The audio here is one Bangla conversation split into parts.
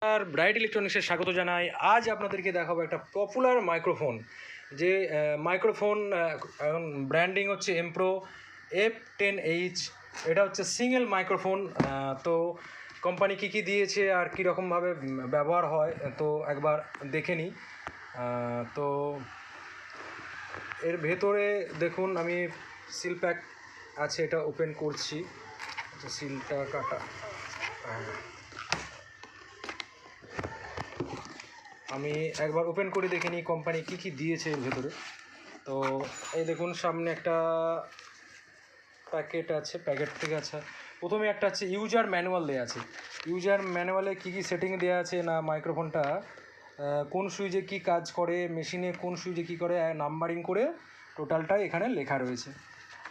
আর ব্রাইট ইলেকট্রনিক্সে স্বাগত জানাই। আজ আপনাদেরকে দেখাবো একটা পপুলার মাইক্রোফোন, যে মাইক্রোফোন ব্র্যান্ডিং হচ্ছে এমপ্রো F10H। এটা হচ্ছে সিঙ্গেল মাইক্রোফোন। তো কোম্পানি কী কী দিয়েছে আর কীরকমভাবে ব্যবহার হয় তো একবার দেখে নিই। তো এর ভেতরে দেখুন, আমি সিল প্যাক আছে, এটা ওপেন করছি। সিলটা কাটা। আমি একবার ওপেন করে দেখে নিই কোম্পানি কী কী দিয়েছে এর ভেতরে। তো এই দেখুন, সামনে একটা প্যাকেট আছে, প্যাকেট থেকে আছে প্রথমে একটা আছে ইউজার ম্যানুয়াল দেওয়া আছে। ইউজার ম্যানুয়ালে কী কী সেটিং দেওয়া আছে, না মাইক্রোফোনটা কোন সুইচে কী কাজ করে, মেশিনে কোন সুইচে কী করে, নাম্বারিং করে টোটালটাই এখানে লেখা রয়েছে।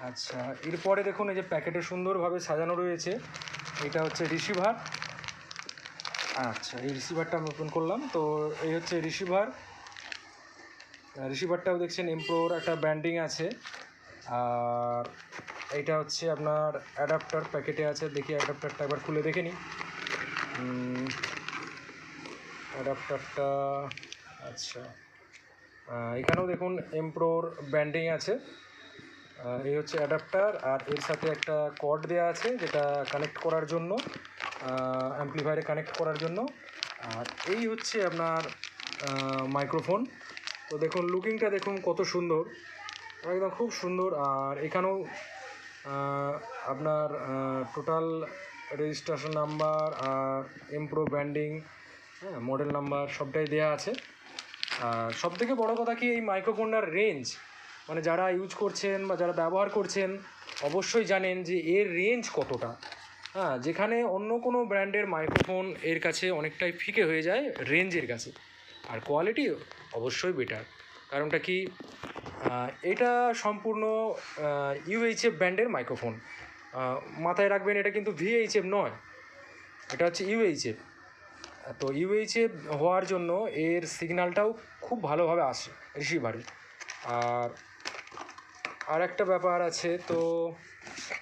আচ্ছা, এরপরে দেখুন এই যে প্যাকেটে সুন্দরভাবে সাজানো রয়েছে, এটা হচ্ছে রিসিভার। আচ্ছা, এই রিসিভারটা আমি ওপেন করলাম। তো এই হচ্ছে রিসিভারটাও দেখছেন এমপ্রোর একটা ব্র্যান্ডিং আছে। আর এইটা হচ্ছে আপনার অ্যাডাপ্টার প্যাকেটে আছে। দেখি অ্যাডাপ্টারটা একবার খুলে দেখে নিই। অ্যাডাপ্টারটা আচ্ছা, এখানেও দেখুন এমপ্রোর ব্র্যান্ডিং আছে। এই হচ্ছে অ্যাডাপ্টার, আর এর সাথে একটা কর্ড দেওয়া আছে যেটা কানেক্ট করার জন্য, অ্যাম্প্লিফায়ারে কানেক্ট করার জন্য। আর এই হচ্ছে আপনার মাইক্রোফোন। তো দেখুন লুকিংটা দেখুন কত সুন্দর, একদম খুব সুন্দর। আর এখানেও আপনার টোটাল রেজিস্ট্রেশন নাম্বার আর এমপ্রো ব্র্যান্ডিং, হ্যাঁ, মডেল নাম্বার সবটাই দেওয়া আছে। আর সবথেকে বড় কথা কি, এই মাইক্রোফোনটার রেঞ্জ, মানে যারা ইউজ করছেন বা যারা ব্যবহার করছেন অবশ্যই জানেন যে এর রেঞ্জ কতটা। হ্যাঁ, যেখানে অন্য কোনো ব্র্যান্ডের মাইক্রোফোন এর কাছে অনেকটাই ফিকে হয়ে যায় রেঞ্জের কাছে, আর কোয়ালিটি অবশ্যই বেটার। কারণটা কি, এটা সম্পূর্ণ ইউএইচএফ ব্র্যান্ডের মাইক্রোফোন। মাথায় রাখবেন, এটা কিন্তু ভিএইচএফ নয়, এটা হচ্ছে ইউএইচএফ। তো ইউএইচএফ হওয়ার জন্য এর সিগন্যালটাও খুব ভালোভাবে আসে রিসিভারে। আর একটা ব্যাপার আছে, তো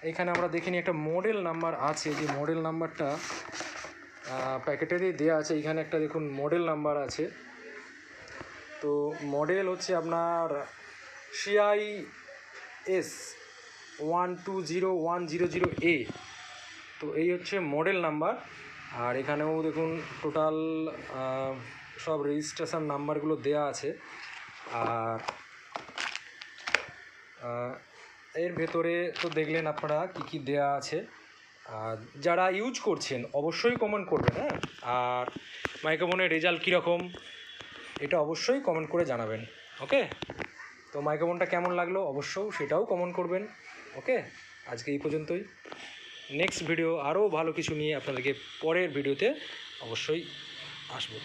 এখানে আমরা দেখিনি একটা মডেল নাম্বার আছে, যে মডেল নাম্বারটা প্যাকেটেরই দেওয়া আছে। এখানে একটা দেখুন মডেল নাম্বার আছে। তো মডেল হচ্ছে আপনার CIS 120100A। তো এই হচ্ছে মডেল নাম্বার। আর এখানেও দেখুন টোটাল সব রেজিস্ট্রেশন নাম্বারগুলো দেয়া আছে। আর এর ভেতরে তো দেখলেন আপনারা কী কী দেয়া আছে। আর যারা ইউজ করছেন অবশ্যই কমেন্ট করবেন। হ্যাঁ, আর মাইক্রোফোনের রেজাল্ট কীরকম এটা অবশ্যই কমেন্ট করে জানাবেন। ওকে, তো মাইক্রোফোনটা কেমন লাগলো অবশ্যই সেটাও কমেন্ট করবেন। ওকে, আজকে এই পর্যন্তই। নেক্সট ভিডিও আরও ভালো কিছু নিয়ে আপনাদেরকে পরের ভিডিওতে অবশ্যই আসবো।